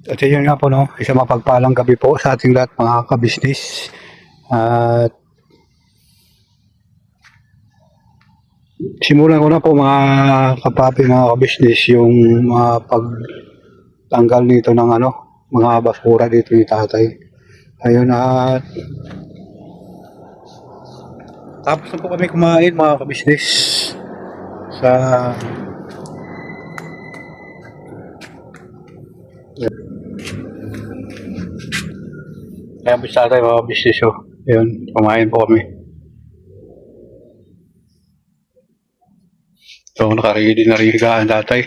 At yun nga po, no, isang mapagpalang gabi po sa ating lahat mga kabisnes. At simulan ko na po mga kapapi, mga kabisnes, yung pagtanggal nito ng mga basura dito ni tatay. Ayun, at tapos na po kami kumain mga kabisnes sa kaya bisa tayo mga kabisnes. Ayun, kumain po kami. So, nakaready na rin higaan tatay.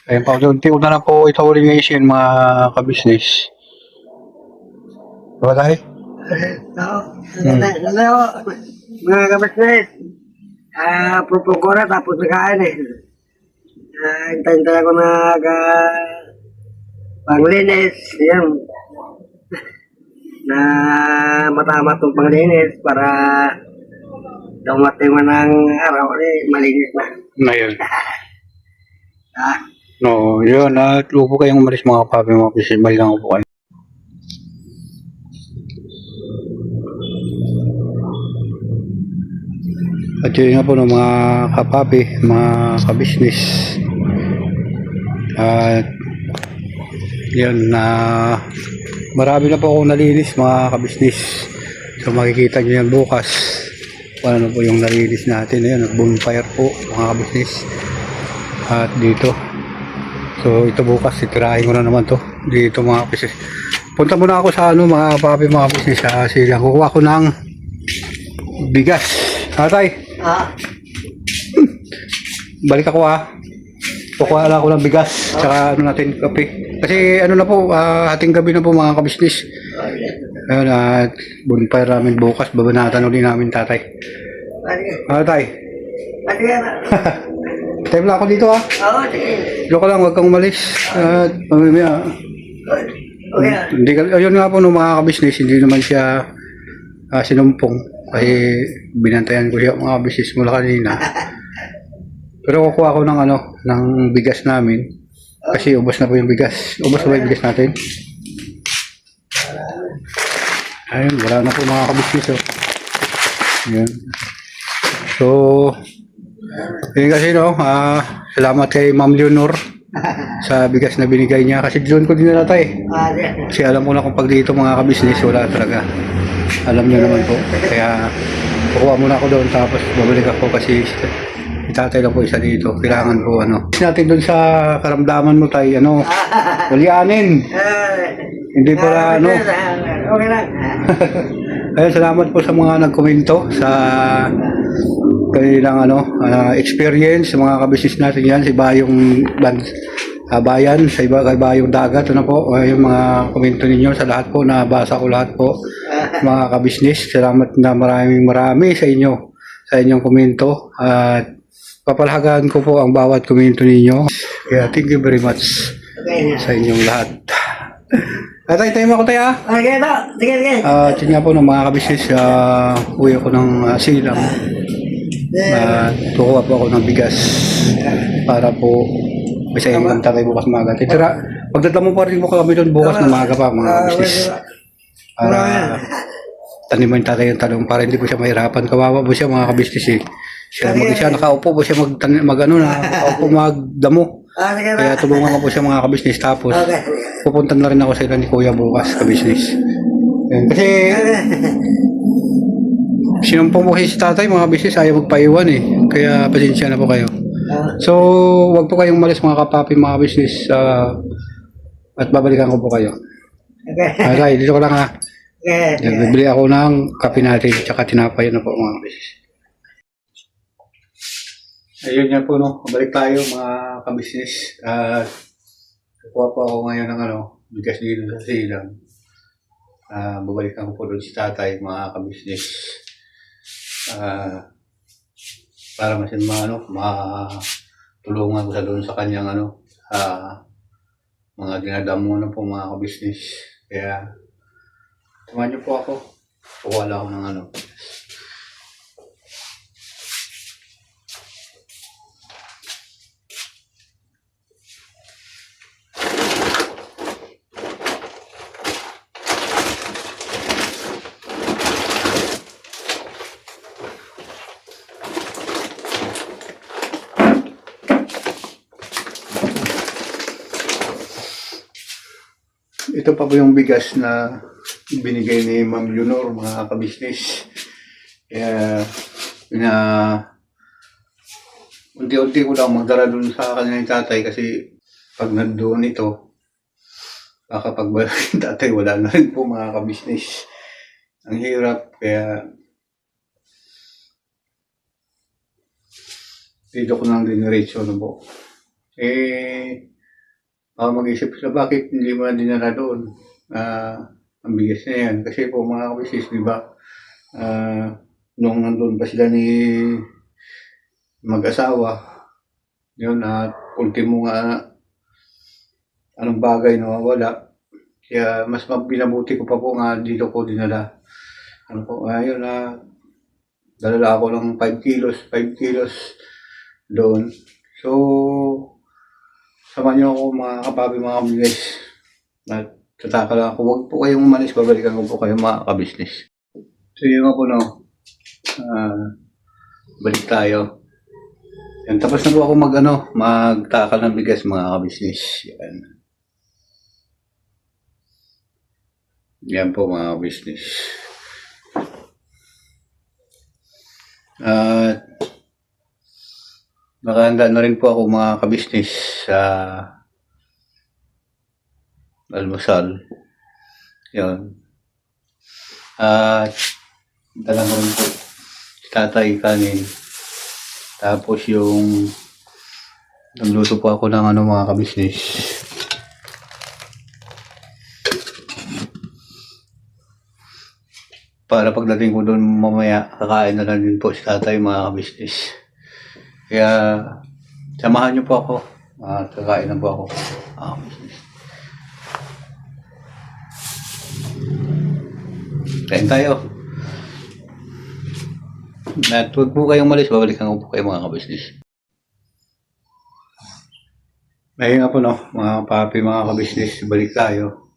Ayun pa, unti una na po ito orientation mga kabisnes. Diba tayo? Hello, mga kabasnes. Pupo ko na tapos nakain eh. Hintay-hintay ako panglinis. Yan. Na matama itong panglinis para dumating mo ng araw malinis na. Ayun. Ah, No, yun. At huwag po kayong umalis mga papi, mga kabisnes. Balikan ko po kayo. At yun nga po no, mga kapapi, mga kabisnes. At yun na marami na po akong nalinis mga kabisnes. So makikita nyo yan bukas kung ano po yung nalinis natin. Ayan, bonfire po mga kabisnes. At dito, so ito bukas itirahin ko na naman to dito mga kabisnes. Punta muna ako sa mga papi, mga kabisnes, sa silang. Kukuha ko ng bigas. Tatay, balik ako kukuha lang ako ng bigas tsaka natin kape kasi na po ating gabi na po mga kabisnes. Ayun, at bonfire namin bukas, babanatan ulit namin tatay. Tatay, time lang ako dito dito ka lang, huwag kang umalis at mamaya hindi ka, ayun nga po no, mga kabisnes, hindi naman siya sinumpong kasi binantayan ko siya mga kabisnes mula kanina. Pero kukuha ko ng bigas namin kasi ubos na po yung bigas. Ubos na ba yung bigas natin? Ayun, wala na po mga kabisnes. Ayun. So, yun kasi salamat kay Ma'am Leonor sa bigas na binigay niya kasi doon ko din nalatay. Kasi alam ko na kung pag dito mga kabisnes wala talaga. Alam niyo naman po. Kaya kukuha muna ako doon tapos babalik ako kasi itatay lang po isa dito. Kailangan po natin doon sa karamdaman mo tayo ulianin. Hindi pala okay lang. Ayun, salamat po sa mga nagkomento sa kanilang experience sa mga kabisnes natin yan, si Bayong Bayan, sa kay Bayong Dagat, po, yung mga komento ninyo sa lahat po, nabasa ko lahat po mga kabisnes. Salamat na marami sa inyo, sa inyong komento at papalagaan ko po ang bawat komento ninyo. Kaya thank you very much sa inyong lahat. Atay, tayo mo ako tayo Okay to, sige. yun nga po ng mga kabisnes, uwi ako ng silang. Kukuha po ako ng bigas para po bisa yung magtatay bukas maga. Titira, pagdadamo pa rin po kami doon bukas na maga pa mga kabisnes. Para taniman tatay yung talong para hindi po siya mahirapan. Kawawa po siya mga kabisnes eh. Siya nakaupo po siya nakaupo magdamo. Kaya tulungan ko po siya mga kabisnes. Tapos pupunta na rin ako sa ilan ni Kuya bukas kabisnes. Kasi sinumpong mo si tatay mga kabisnes, ayaw magpaiwan eh. Kaya pasensya na po kayo. So wag po kayong malis mga kapapi, mga kabisnes, at babalikan ko po kayo. Okay, dito ko lang bibili ako ng kape natin tsaka tinapay na po mga kabisnes. Ayun yan po balik tayo mga kabisnes. Kukuha po ako ngayon ng bigas dito sa silang. Babalikan ko po doon si tatay mga kabisnes. Para matulungan ko sa doon sa kanyang mga dinadamo na po mga kabisnes. Kaya tumahan niyo po ako. Kukuha lang ako ng ito pa po yung bigas na binigay ni Ma'am Leonor, mga kabisnes. Kaya, unti-unti ko lang magdala dun sa kanilang tatay kasi pag nandoon ito, baka pag wala yung tatay, wala na rin po mga kabisnes. Ang hirap, kaya dito ko nang diniretso na po. Mag-isip sila, bakit hindi mo na dinala doon? Ang bigas na yan. Kasi po mga kabisnes, di ba, nung nandun pa sila ni mag-asawa, yun, ultimo nga, anong bagay na mawala. Kaya mas binabuti ko pa po nga dito ko dinala. Ano po, ayun dalala ako ng 5 kilos doon. So, sama niyo ako mga kapabi, mga kabisnes. At tataka lang ako, huwag po kayong umalis, babalikan ko po kayo mga kabisnes. So yun nga po balik tayo. Yan, tapos na po ako magtakal ng bigas mga kabisnes. Yan. Yan po mga kabisnes. At nakahanda na rin po ako mga kabisnes sa almusal. Yan. At dala ko rin po si tatay kanin. Tapos yung nagluto po ako ng mga kabisnes. Para pagdating ko doon mamaya, kakain na lang din po si tatay mga kabisnes. Kaya samahan niyo po ako. Kakain na po ako. Kain tayo. At huwag po kayong malis, babalikan ko po kayo mga kabisnes. Ngayon nga po mga papi, mga kabisnes, balik tayo.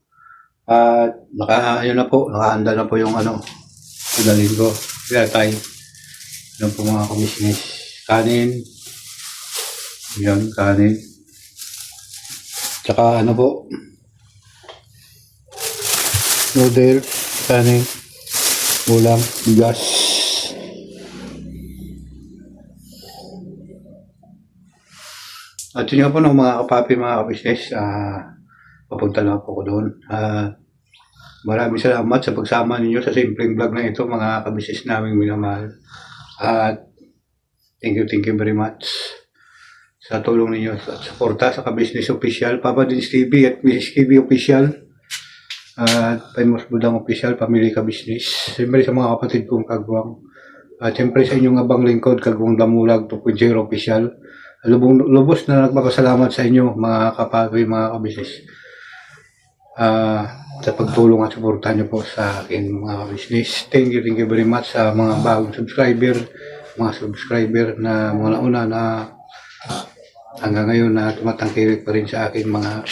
At nakahanda na po yung dalhin ko. Kaya tayo. Yan po mga kabisnes. Kanin. Yan, kanin. Tsaka po. Noodle, kanin, ulam, bigas. At yun nga po mga kapapi, mga kabisnes, papunta lang po ko doon. Maraming salamat sa pagsama ninyo sa simpleng vlog na ito, mga kabisnes naming minamahal. At thank you very much sa tulong ninyo at suporta sa Kabisnes Official, Papa Dins TV at Mrs. TV Official, at Famous Budang Official, Pamilya Kabisnes. Siyempre sa mga kapatid kong kagwang. At siyempre sa inyong abang lingkod, Kagwang Damulag 2.0 Official. Lubos na nagpapasalamat sa inyo mga kapatid, mga kabisnes. Sa pagtulong at suporta niyo po sa akin mga kabisnes. Thank you very much sa mga bagong subscriber na mula una na hanggang ngayon na tumatangkilik pa rin sa akin mga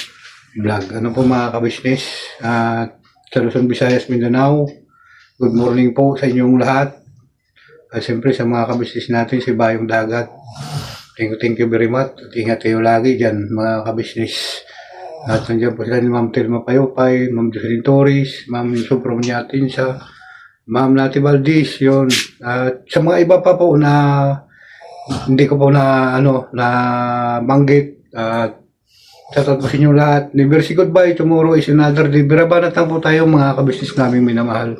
vlog. Ano po mga kabisnes, sa Luzon, Visayas, Mindanao, good morning po sa inyong lahat. At siyempre sa mga kabisnes natin sa Bayong Dagat, thank you very much. At ingat kayo lagi dyan mga kabisnes. At nandiyan po sila ni Ma'am Telma Payopay, Ma'am Jocelyn Torres, Ma'am Supro Munyatinsa, Ma'am Nati Valdez, yun. At sa mga iba pa po na hindi ko po na banggit. Shoutout po sa inyo lahat. Never say goodbye. Tomorrow is another day. Birabanat lang po tayo mga kabisnes namin minamahal.